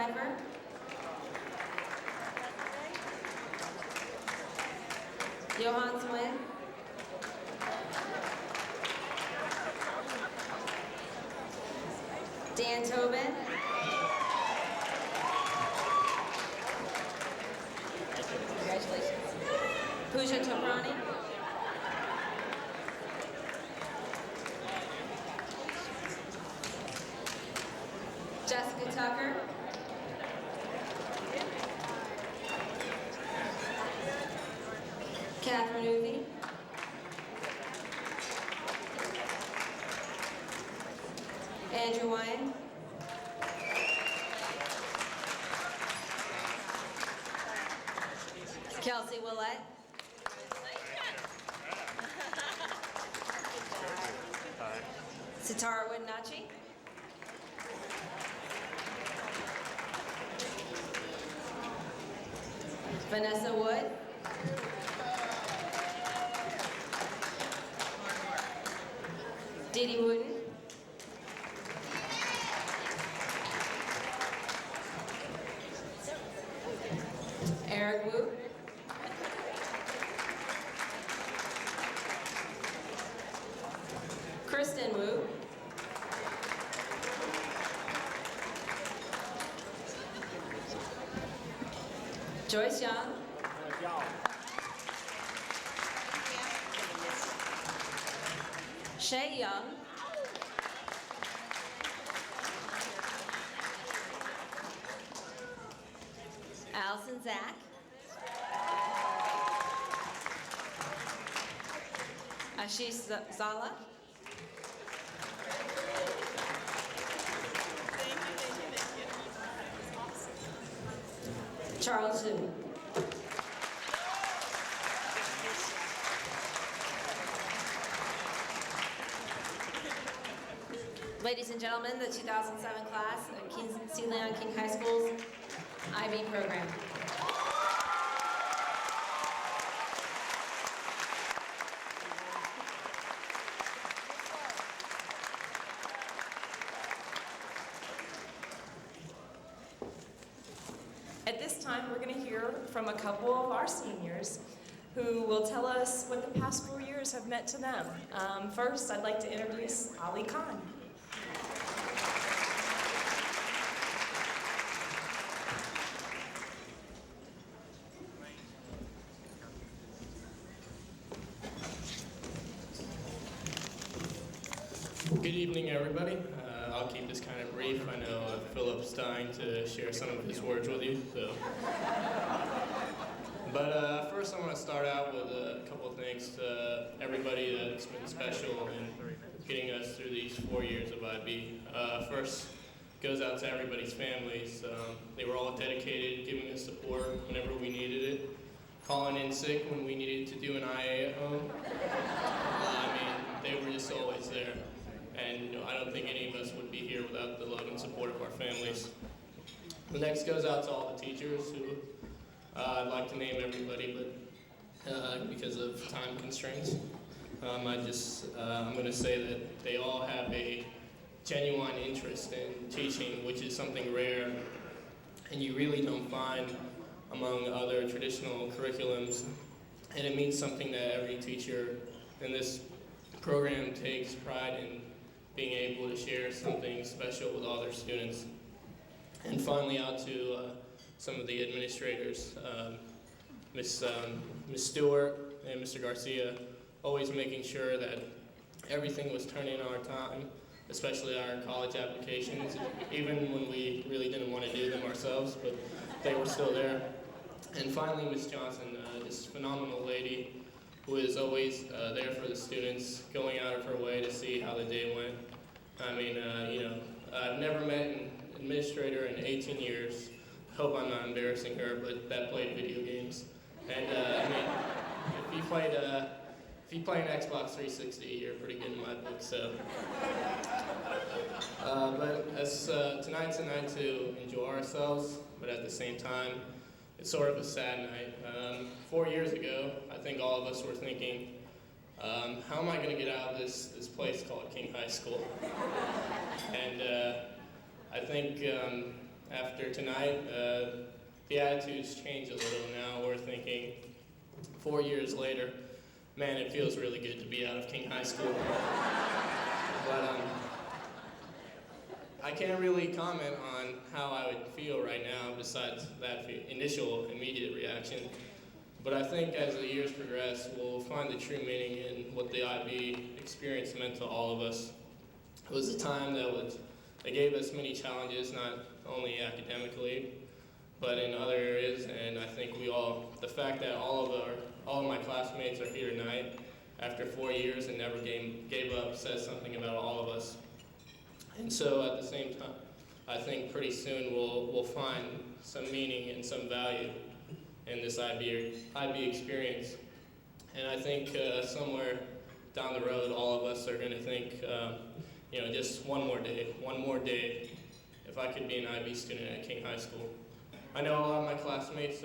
Pfeiffer. Johan Swin. Dan Tobin. Congratulations. Pooja Toprani. Jessica Tucker. Catherine Uvi. Andrew Wine. Kelsey Willett. Sitara Widnachi. Vanessa Wood. Didi Wooten. Eric Wu. Kristen Wu. Joyce Young. Shay Young. Allison Zach. Ashish Zala. Charles Zhu. Ladies and gentlemen, the 2007 class of C. Leon King High School's IB program. At this time, we're going to hear from a couple of our seniors who will tell us what the past 4 years have meant to them. First, I'd like to introduce Ali Khan. Good evening, everybody. I'll keep this kind of brief. I know Philip's dying to share some of his words with you. But first, I want to start out with a couple of thanks to everybody that's been special in getting us through these 4 years of IB. First goes out to everybody's families. They were all dedicated, giving us support whenever we needed it, calling in sick when we needed to do an IA at home. They were just always there. And I don't think any of us would be here without the love and support of our families. The next goes out to all the teachers who, I'd like to name everybody, but because of time constraints, I'm going to say that they all have a genuine interest in teaching, which is something rare, and you really don't find among other traditional curriculums. And it means something that every teacher in this program takes pride in being able to share something special with all their students. And finally, out to some of the administrators, Ms. Stewart and Mr. Garcia, always making sure that everything was turned in on our time, especially our college applications, even when we really didn't want to do them ourselves, but they were still there. And finally, Ms. Johnson, this phenomenal lady who is always there for the students, going out of her way to see how the day went. I mean, I've never met an administrator in 18 years. Hope I'm not embarrassing her, but that played video games. And if you play an Xbox 360, you're pretty good in my book. So, but tonight's a night to enjoy ourselves, but at the same time, it's sort of a sad night. 4 years ago, I think all of us were thinking, how am I going to get out of this place called King High School? And I think after tonight, the attitudes change a little now. We're thinking 4 years later, man, it feels really good to be out of King High School. But I can't really comment on how I would feel right now besides that initial immediate reaction. But I think as the years progress, we'll find the true meaning in what the IB experience meant to all of us. It was a time that gave us many challenges, not only academically, but in other areas. And I think the fact that all of my classmates are here tonight after 4 years and never gave up says something about all of us. And so at the same time, I think pretty soon we'll find some meaning and some value in this IB experience. And I think somewhere down the road, all of us are going to think, just one more day, if I could be an IB student at King High School. I know a lot of my classmates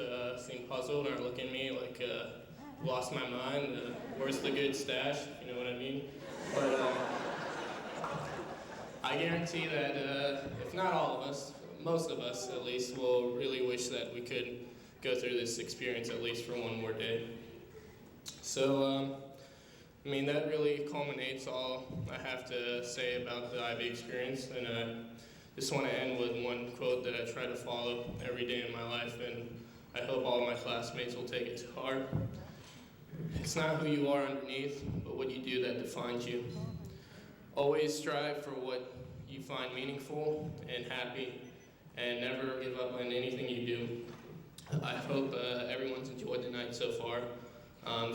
seem puzzled and are looking at me like, lost my mind, where's the good stash, if you know what I mean? But I guarantee that if not all of us, most of us at least, will really wish that we could go through this experience at least for one more day. So, that really culminates all I have to say about the IB experience, and I just want to end with one quote that I try to follow every day in my life, and I hope all of my classmates will take it to heart. It's not who you are underneath, but what you do that defines you. Always strive for what you find meaningful and happy, and never give up on anything you do. I hope everyone's enjoyed the night so far.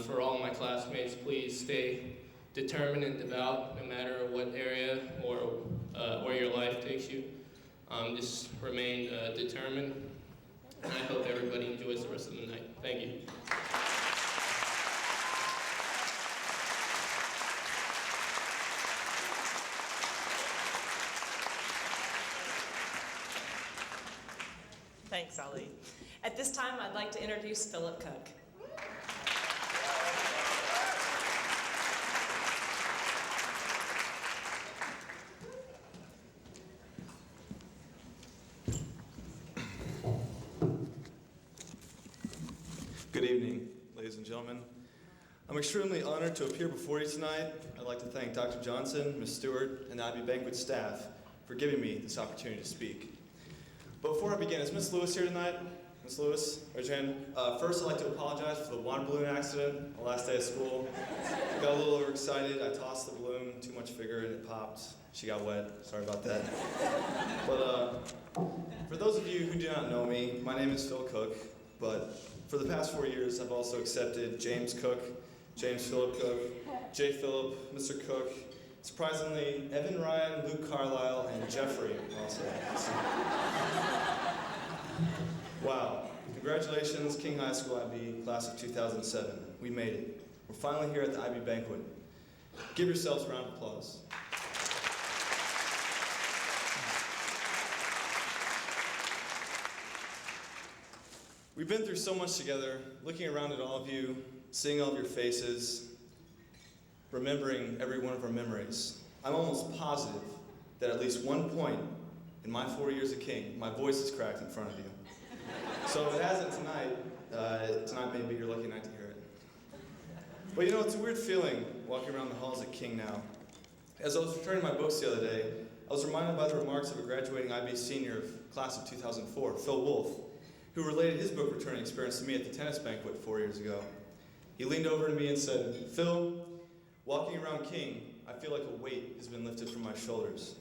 For all my classmates, please stay determined and devout, no matter what area or where your life takes you. Just remain determined, and I hope everybody enjoys the rest of the night. Thank you. Thanks, Ali. At this time, I'd like to introduce Philip Cook. Good evening, ladies and gentlemen. I'm extremely honored to appear before you tonight. I'd like to thank Dr. Johnson, Ms. Stewart, and the IB Banquet staff for giving me this opportunity to speak. But before I begin, is Ms. Lewis here tonight? Ms. Lewis, raise your hand. First, I'd like to apologize for the water balloon accident the last day of school. I got a little overexcited. I tossed the balloon too much vigor and it popped. She got wet. Sorry about that. But for those of you who do not know me, my name is Phil Cook. But for the past 4 years, I've also accepted James Cook, James Philip Cook, Jay Phillip, Mr. Cook, surprisingly, Evan Ryan, Luke Carlisle, and Jeffrey also. Wow. Congratulations, King High School IB, class of 2007. We made it. We're finally here at the IB Banquet. Give yourselves a round of applause. We've been through so much together, looking around at all of you, seeing all of your faces, remembering every one of our memories. I'm almost positive that at least one point in my 4 years at King, my voice is cracked in front of you. So if it hasn't tonight, tonight may be your lucky night to hear it. But it's a weird feeling walking around the halls at King now. As I was returning my books the other day, I was reminded by the remarks of a graduating IB senior of class of 2004, Phil Wolf, who related his book returning experience to me at the tennis banquet 4 years ago. He leaned over to me and said, "Phil, walking around King, I feel like a weight has been lifted from my shoulders."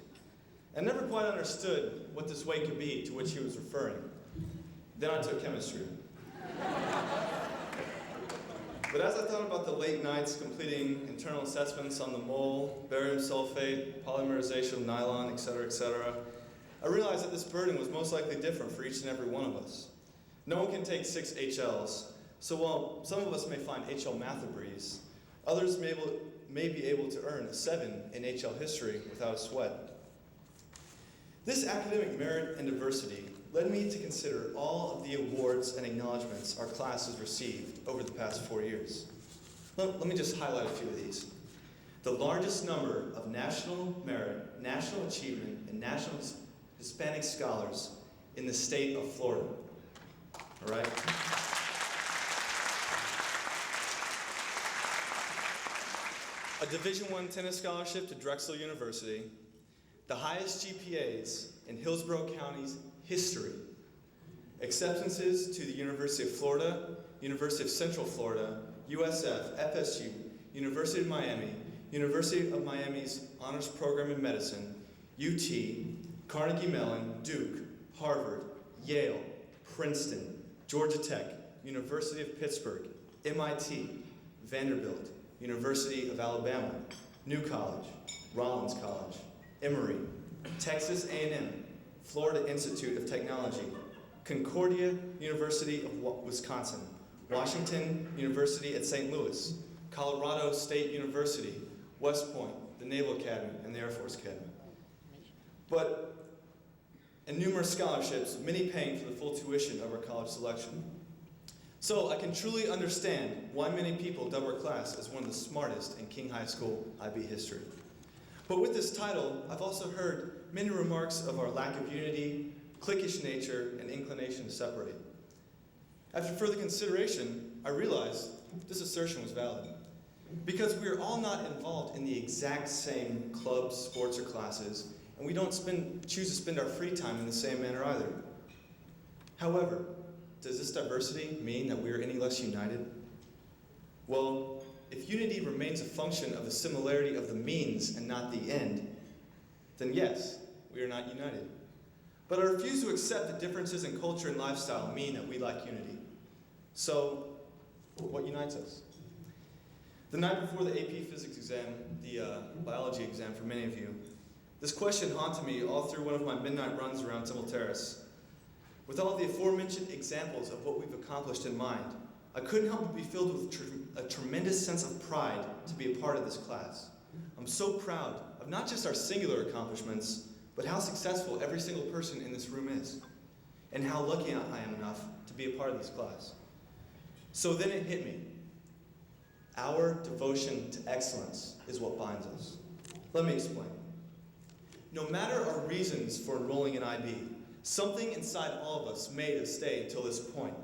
I never quite understood what this weight could be to which he was referring. Then I took chemistry. But as I thought about the late nights completing internal assessments on the mole, barium sulfate, polymerization of nylon, etc., I realized that this burden was most likely different for each and every one of us. No one can take 6 HLs, so while some of us may find HL math a breeze, others may be able to earn a 7 in HL history without a sweat. This academic merit and diversity led me to consider all of the awards and acknowledgments our class has received over the past 4 years. Let me just highlight a few of these. The largest number of national merit, national achievement, and national Hispanic scholars in the state of Florida. All right? A Division I tennis scholarship to Drexel University, the highest GPAs in Hillsborough County's history, acceptances to the University of Florida, University of Central Florida, USF, FSU, University of Miami, University of Miami's Honors Program in Medicine, UT, Carnegie Mellon, Duke, Harvard, Yale, Princeton, Georgia Tech, University of Pittsburgh, MIT, Vanderbilt, University of Alabama, New College, Rollins College, Emory, Texas A&M, Florida Institute of Technology, Concordia University of Wisconsin, Washington University at St. Louis, Colorado State University, West Point, the Naval Academy, and the Air Force Academy. And numerous scholarships, many paying for the full tuition of our college selection. So I can truly understand why many people dub our class as one of the smartest in King High School IB history. But with this title, I've also heard many remarks of our lack of unity, cliquish nature, and inclination to separate. After further consideration, I realized this assertion was valid. Because we are all not involved in the exact same clubs, sports, or classes, and we don't choose to spend our free time in the same manner either. However, does this diversity mean that we are any less united? Well, if unity remains a function of the similarity of the means and not the end, then yes, we are not united. But I refuse to accept that differences in culture and lifestyle mean that we lack unity. So, what unites us? The night before the AP Physics exam, the biology exam for many of you, this question haunted me all through one of my midnight runs around Temple Terrace. With all of the aforementioned examples of what we've accomplished in mind, I couldn't help but be filled with a tremendous sense of pride to be a part of this class. I'm so proud of not just our singular accomplishments, but how successful every single person in this room is, and how lucky I am enough to be a part of this class. So then it hit me. Our devotion to excellence is what binds us. Let me explain. No matter our reasons for enrolling in IB, something inside all of us made us stay until this point.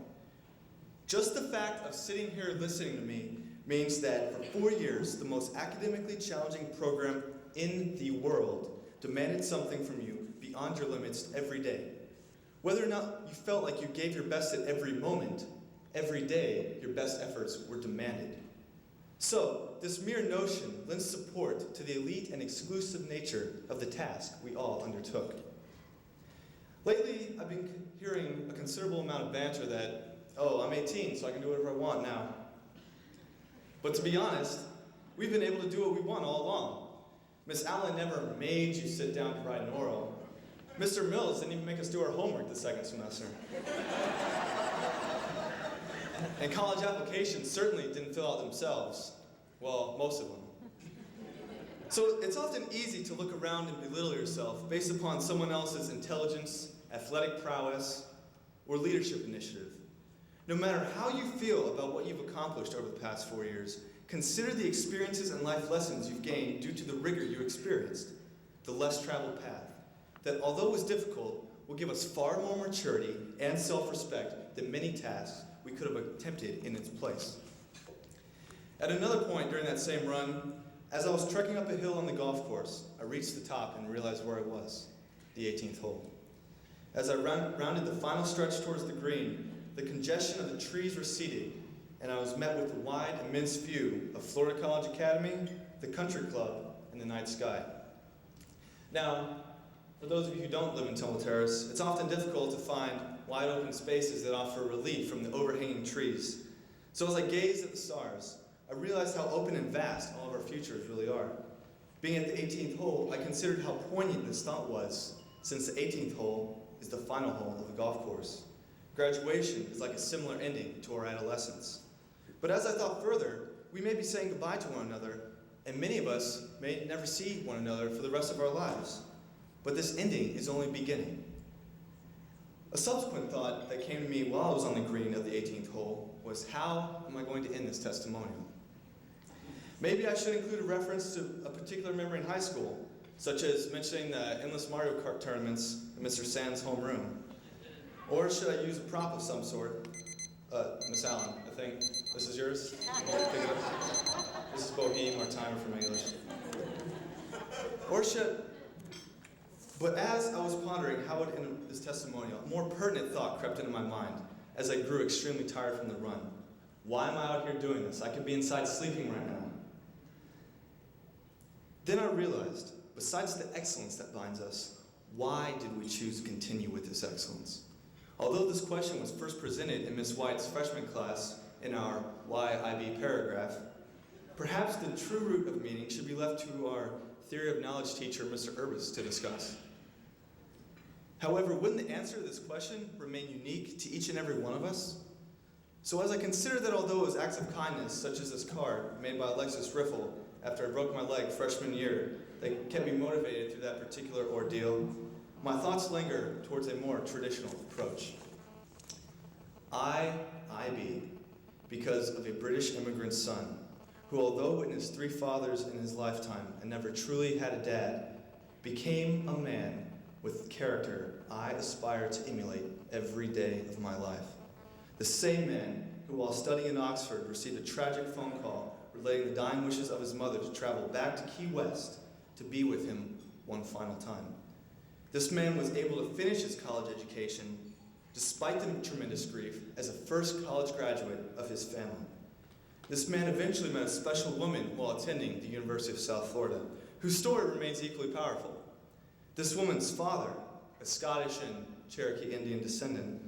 Just the fact of sitting here listening to me means that for 4 years, the most academically challenging program in the world demanded something from you beyond your limits every day. Whether or not you felt like you gave your best at every moment, every day, your best efforts were demanded. So, this mere notion lends support to the elite and exclusive nature of the task we all undertook. Lately, I've been hearing a considerable amount of banter that, oh, I'm 18, so I can do whatever I want now. But to be honest, we've been able to do what we want all along. Miss Allen never made you sit down to write an oral. Mr. Mills didn't even make us do our homework the second semester. And college applications certainly didn't fill out themselves. Well, most of them. So it's often easy to look around and belittle yourself based upon someone else's intelligence, athletic prowess, or leadership initiative. No matter how you feel about what you've accomplished over the past 4 years, consider the experiences and life lessons you've gained due to the rigor you experienced, the less traveled path, that although it was difficult, will give us far more maturity and self-respect than many tasks we could have attempted in its place. At another point during that same run, as I was trekking up a hill on the golf course, I reached the top and realized where I was, the 18th hole. As I rounded the final stretch towards the green, the congestion of the trees receded, and I was met with the wide, immense view of Florida College Academy, the country club, and the night sky. Now, for those of you who don't live in Temple Terrace, it's often difficult to find wide open spaces that offer relief from the overhanging trees. So as I gazed at the stars, I realized how open and vast all of our futures really are. Being at the 18th hole, I considered how poignant this thought was, since the 18th hole is the final hole of the golf course. Graduation is like a similar ending to our adolescence. But as I thought further, we may be saying goodbye to one another, and many of us may never see one another for the rest of our lives. But this ending is only beginning. A subsequent thought that came to me while I was on the green of the 18th hole was, how am I going to end this testimonial? Maybe I should include a reference to a particular memory in high school, such as mentioning the endless Mario Kart tournaments in Mr. Sand's homeroom. Or should I use a prop of some sort? Miss Allen, I think this is yours. Pick it up. This is Boheme, our timer from English. Or should... But as I was pondering how would end this testimonial, a more pertinent thought crept into my mind as I grew extremely tired from the run. Why am I out here doing this? I could be inside sleeping right now. Then I realized, besides the excellence that binds us, why did we choose to continue with this excellence? Although this question was first presented in Miss White's freshman class in our Why IB paragraph, perhaps the true root of meaning should be left to our theory of knowledge teacher, Mr. Urbis, to discuss. However, wouldn't the answer to this question remain unique to each and every one of us? So as I consider that although it was acts of kindness, such as this card made by Alexis Riffle after I broke my leg freshman year, that kept me motivated through that particular ordeal, my thoughts linger towards a more traditional approach. IB, because of a British immigrant son, who although witnessed 3 fathers in his lifetime and never truly had a dad, became a man with character I aspire to emulate every day of my life. The same man who, while studying in Oxford, received a tragic phone call relating the dying wishes of his mother to travel back to Key West to be with him one final time. This man was able to finish his college education despite the tremendous grief as a first college graduate of his family. This man eventually met a special woman while attending the University of South Florida, whose story remains equally powerful. This woman's father, a Scottish and Cherokee Indian descendant,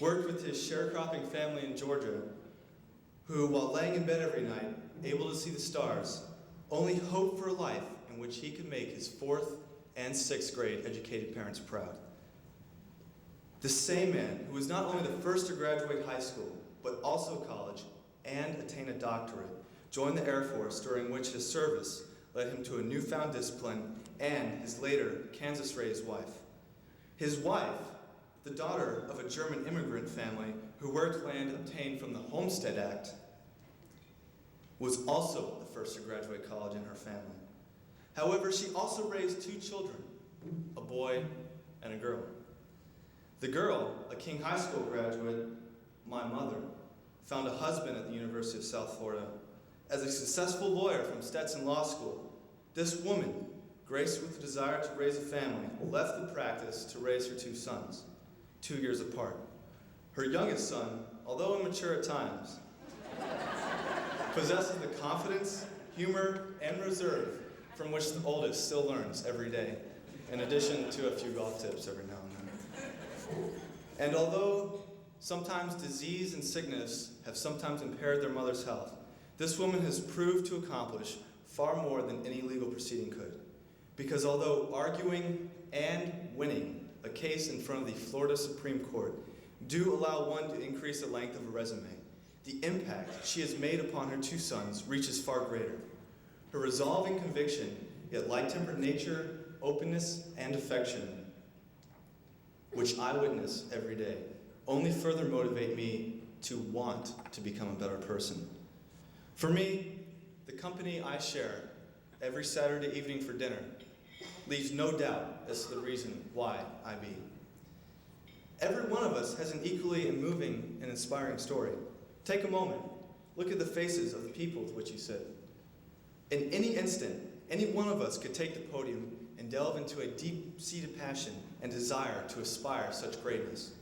worked with his sharecropping family in Georgia, who, while laying in bed every night, able to see the stars, only hoped for a life in which he could make his 4th and 6th grade educated parents proud. The same man who was not only the first to graduate high school, but also college and attain a doctorate, joined the Air Force, during which his service led him to a newfound discipline and his later Kansas-raised wife. His wife, the daughter of a German immigrant family who worked land obtained from the Homestead Act, was also the first to graduate college in her family. However, she also raised 2 children, a boy and a girl. The girl, a King High School graduate, my mother, found a husband at the University of South Florida. As a successful lawyer from Stetson Law School, this woman, graced with the desire to raise a family, left the practice to raise her 2 sons, 2 years apart. Her youngest son, although immature at times, possesses the confidence, humor, and reserve from which the oldest still learns every day, in addition to a few golf tips every now and then. And although sometimes disease and sickness have sometimes impaired their mother's health, this woman has proved to accomplish far more than any legal proceeding could. Because although arguing and winning a case in front of the Florida Supreme Court do allow one to increase the length of a resume, the impact she has made upon her 2 sons reaches far greater. Her resolve and conviction, yet light-tempered nature, openness, and affection, which I witness every day, only further motivate me to want to become a better person. For me, the company I share every Saturday evening for dinner leaves no doubt as to the reason why I be. Every one of us has an equally moving and inspiring story. Take a moment, look at the faces of the people with which you sit. In any instant, any one of us could take the podium and delve into a deep-seated passion and desire to aspire such greatness.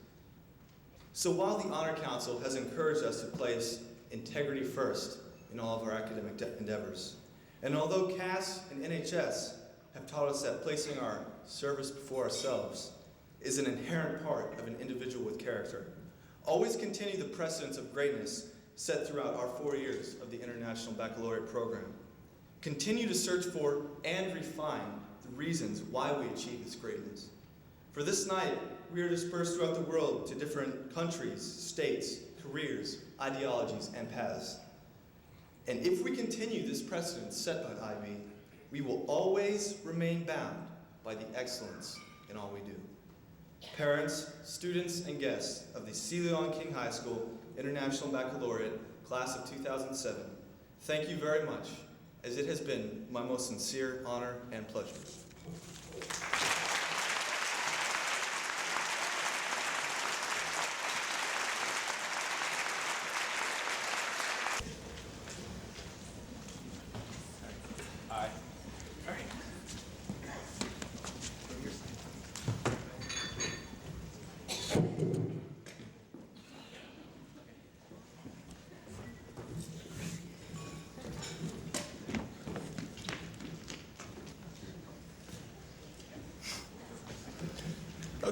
So while the Honor Council has encouraged us to place integrity first in all of our academic endeavors, and although CAS and NHS have taught us that placing our service before ourselves is an inherent part of an individual with character, always continue the precedence of greatness set throughout our 4 years of the International Baccalaureate program. Continue to search for and refine the reasons why we achieve this greatness. For this night, we are dispersed throughout the world to different countries, states, careers, ideologies, and paths. And if we continue this precedent set by IB, we will always remain bound by the excellence in all we do. Parents, students, and guests of the C. Leon King High School International Baccalaureate Class of 2007, thank you very much, as it has been my most sincere honor and pleasure.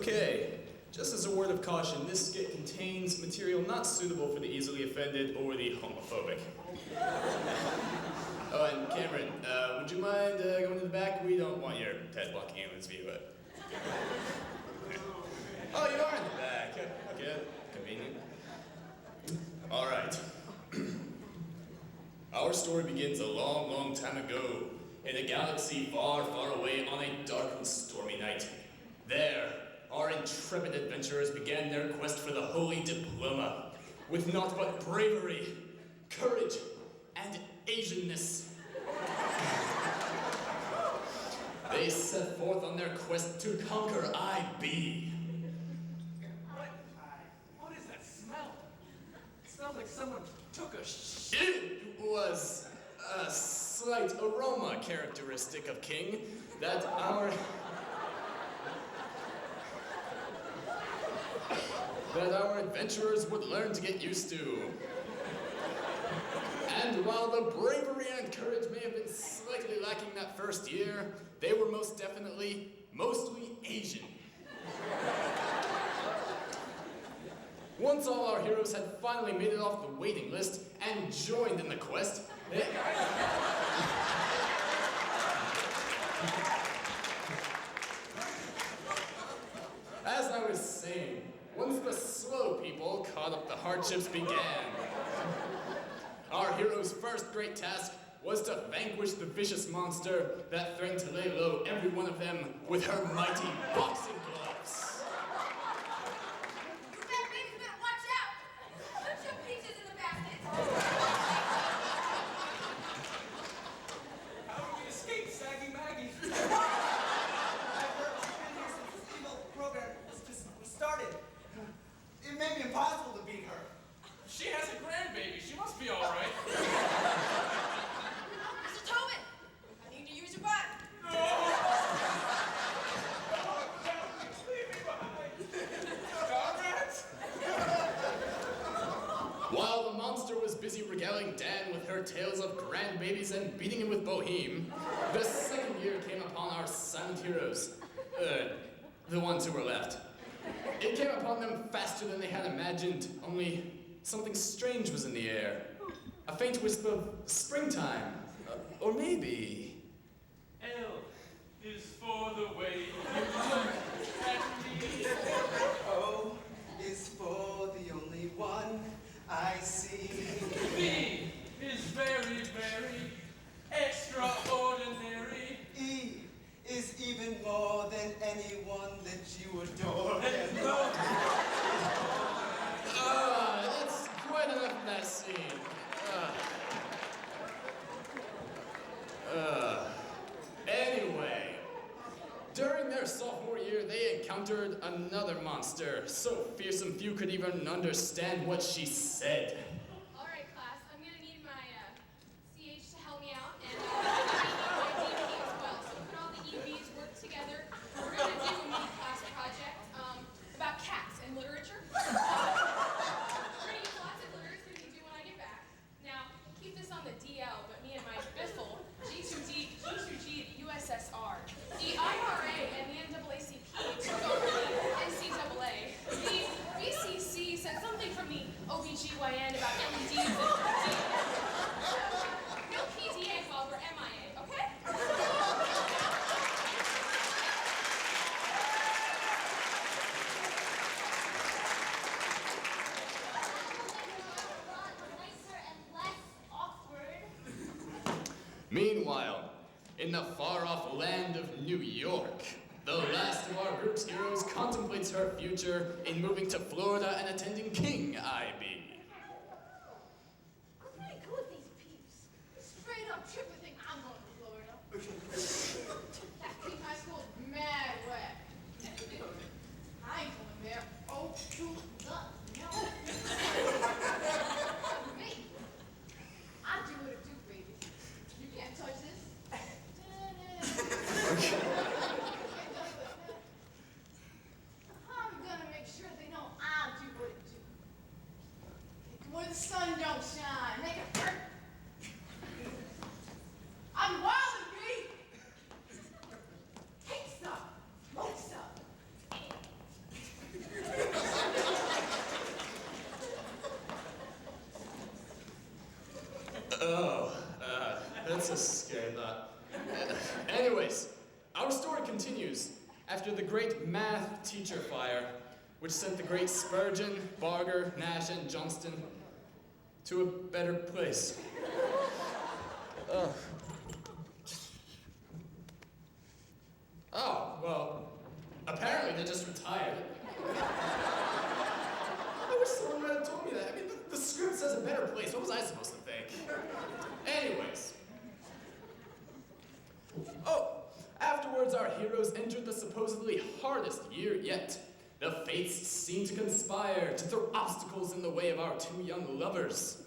Okay, just as a word of caution, this skit contains material not suitable for the easily offended or the homophobic. Oh, and Cameron, would you mind going to the back? We don't want your head blocking anyone's view, but... Oh, you are in the back. Okay, convenient. All right. Our story begins a long, long time ago in a galaxy far, far away on a dark and stormy night. There, our intrepid adventurers began their quest for the Holy Diploma with naught but bravery, courage, and Asianness. They set forth on their quest to conquer IB. What is that smell? It smells like someone took a It was a slight aroma characteristic of King that our adventurers would learn to get used to. And while the bravery and courage may have been slightly lacking that first year, they were most definitely mostly Asian. Once all our heroes had finally made it off the waiting list and joined in the quest, as I was saying, once the slow people caught up, the hardships began. Our hero's first great task was to vanquish the vicious monster that threatened to lay low every one of them with her mighty boxing gloves. You fat babies better watch out! Put your peaches in the basket! How did we escape, Saggy Maggie? I've been here since this evil program was started. It may be impossible to beat her. She has a grandbaby. She must be all right. Mr. Tobin! I need to use your body! Leave me behind. Comrades! While the monster was busy regaling Dan with her tales of grandbabies and beating him with Boheme, the second year came upon our silent heroes. The ones who were left. It came upon them faster than they had imagined, only something strange was in the air. A faint wisp of springtime. Or maybe... L is for the way you look at me. O is for the only one I see. B is very, very extraordinary. E is even more than anyone that you adore. And no, That's quite enough of that scene. Anyway, during their sophomore year, they encountered another monster, so fearsome few could even understand what she said. All right, class, I'm gonna need my CH to help me out, and my DP as well. So put all the EVs work together. We're gonna do a mini class project about cats and literature. We're gonna use lots of literature to do when I get back. Now, keep this on the DL, but me and my biffle, G2G, the USSR, the IRA and the NAACP took over the NCAA. The BCC said something from the OBGYN about LEDs and no PDA while we're MIA, okay? Meanwhile, in the far-off land of New York, the last of our group's heroes contemplates her future in moving to Florida and attending King IB. I'm pretty good with these peeps. Straight up Tripper think I'm going to Florida. That King High School is mad wet. I ain't going there. Oh, true love. No. Me. I do what I do, baby. You can't touch this. I'm gonna make sure they know I do what I do. Take where the sun don't shine. Make it hurt. I'm wild and free. Take stuff. Smoke stuff. that's a scary thought. Anyways, our story continues after the great math teacher fire, which sent the great Spurgeon, Barger, Nash, and Johnston to a better place. Oh, well, apparently they just retired. I wish someone would have told me that. I mean, the script says a better place. What was I supposed to think? Anyways. Oh, afterwards our heroes entered the supposedly hardest year yet. The fates seemed to conspire to throw obstacles in the way of our two young lovers.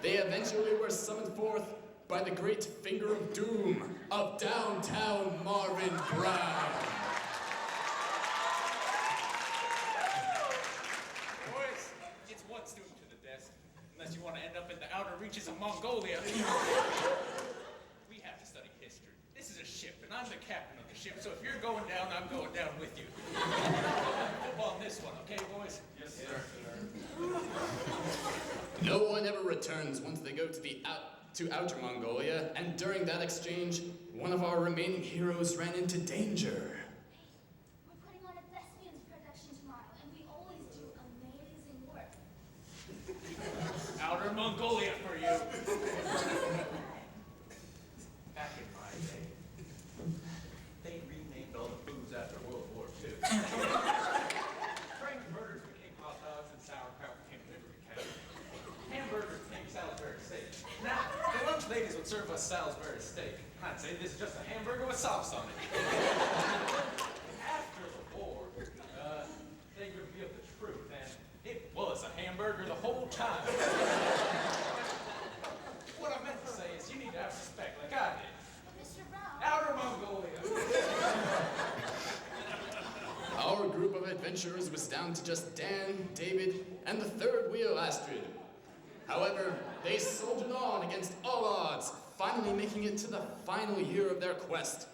They eventually were summoned forth by the great finger of doom of downtown Marvin Brown. Boys, it's one student to the desk, unless you want to end up in the outer reaches of Mongolia. We have to study history. This is a ship, and I'm the captain of the ship, so if you're going down, I'm going down with you. Football on this one, okay, boys? Yes, sir. No one ever returns once they go to Outer Mongolia, and during that exchange, one of our remaining heroes ran into danger. We're putting on a thespians production tomorrow, and we always do amazing work. Outer Mongolia for you. Back in my day, they renamed all the foods after World War II. Frank's burgers became hot dogs and sauerkraut became liberty cat. Hamburgers became Salisbury steak. Now, the lunch ladies would serve us Salisbury steak. I'd say this is just a hamburger with sauce on it. After the war, they revealed the truth, and it was a hamburger the whole time. What I meant to say is you need to have respect like I did. Mr. Brown. Outer Mongolia. Our group of adventurers was down to just Dan, David, and the third wheel, Astrid. However, they soldiered on against all odds, finally making it to the final year of their quest.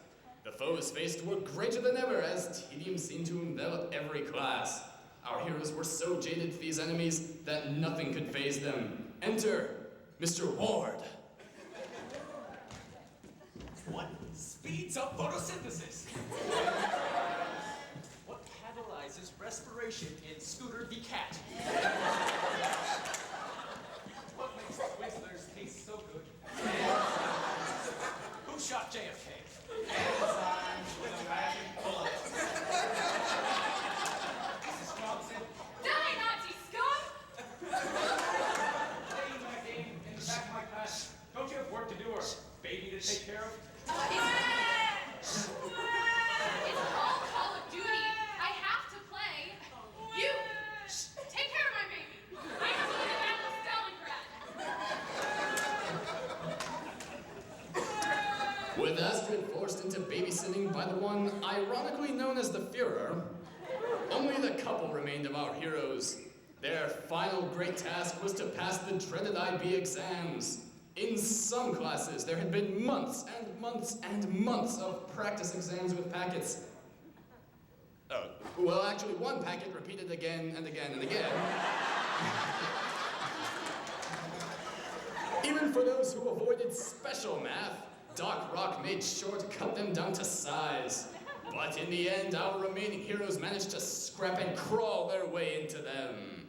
The foes faced were greater than ever, as tedium seemed to envelop every class. Our heroes were so jaded to these enemies that nothing could faze them. Enter Mr. Ward. What speeds up photosynthesis? What catalyzes respiration in Scooter the cat? What makes Twizzlers taste so good? Who shot JFK? Enzymes with a magic bullet. Mrs. Johnson. Die, Nazi scum! Playing my game in the back of my class. Don't you have work to do or baby to take care of? It's called Call of Duty. I have to play. You, take care of my baby. I have to go to Battle of Stalingrad. With Astrid forced into babysitting by the one ironically known as the Führer, only the couple remained of our heroes. Their final great task was to pass the dreaded IB exams. In some classes, there had been months and months and months of practice exams with packets. Oh, well, actually, one packet repeated again and again and again. Even for those who avoided special math, Doc Rock made sure to cut them down to size. But in the end, our remaining heroes managed to scrap and crawl their way into them.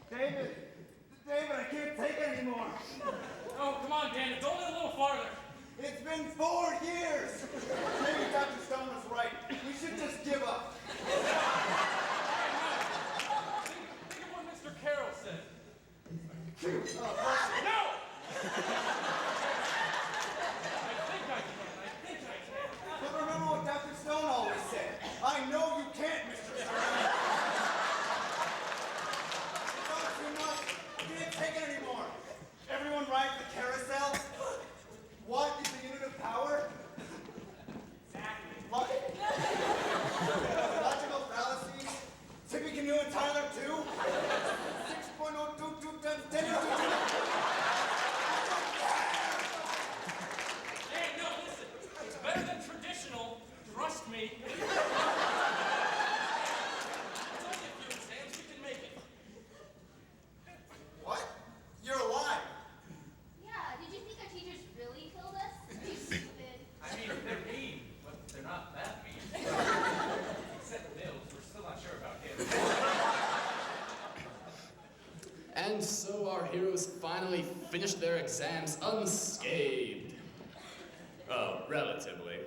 David, I can't take it anymore. Oh, come on, Dan. It's only a little farther. It's been 4 years. Maybe Dr. Stone was right. We should just give up. Think of what Mr. Carroll said. No! I think I can. But remember what Dr. Stone always said. I know you can't, Mr. Stone. It's all too much. I can't take it anymore. Everyone ride the carousel? What is the unit of power? Exactly. Logical fallacy And so our heroes finally finished their exams unscathed. Oh, relatively.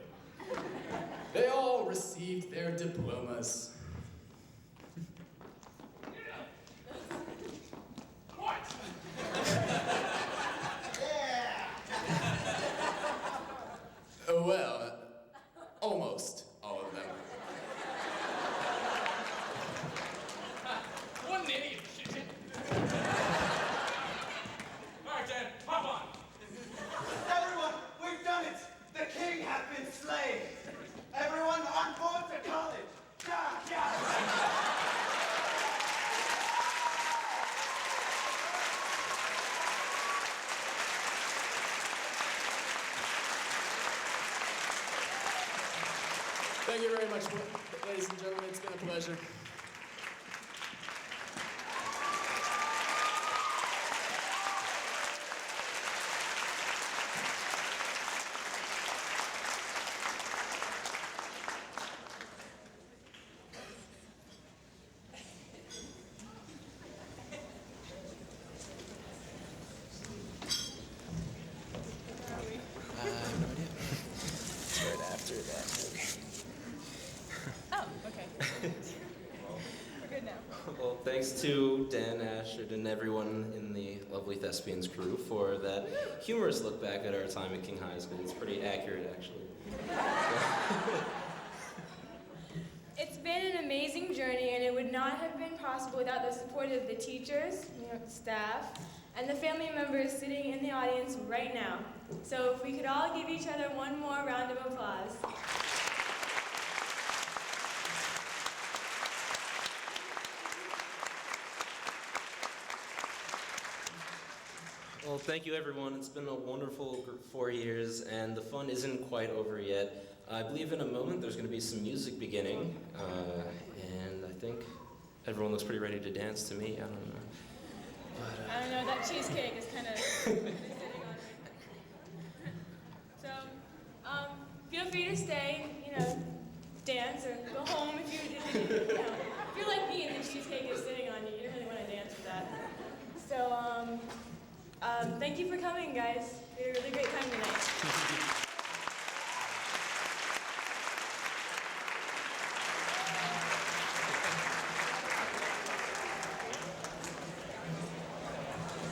They all received their diplomas. What? Well, almost all of them. What an idiot shit. All right, Dan, hop on. Everyone, we've done it! The king hath been slain! Everyone on board to college! Yeah, yeah! Thank you very much, ladies and gentlemen. It's been a pleasure. Oh, okay. We're good now. Well, thanks to Dan Ashford and everyone in the lovely Thespians crew for that humorous look back at our time at King High School. It's pretty accurate, actually. It's been an amazing journey, and it would not have been possible without the support of the teachers, staff, and the family members sitting in the audience right now. So if we could all give each other one more round of applause. Well, thank you, everyone. It's been a wonderful 4 years, and the fun isn't quite over yet. I believe in a moment there's going to be some music beginning, and I think everyone looks pretty ready to dance to me. I don't know. But, I don't know, that cheesecake is kind of sitting on me. So, feel free to stay, dance or go home if if you're like me and the cheesecake is sitting on you. You don't really want to dance with that. So, thank you for coming, guys. We had a really great time tonight.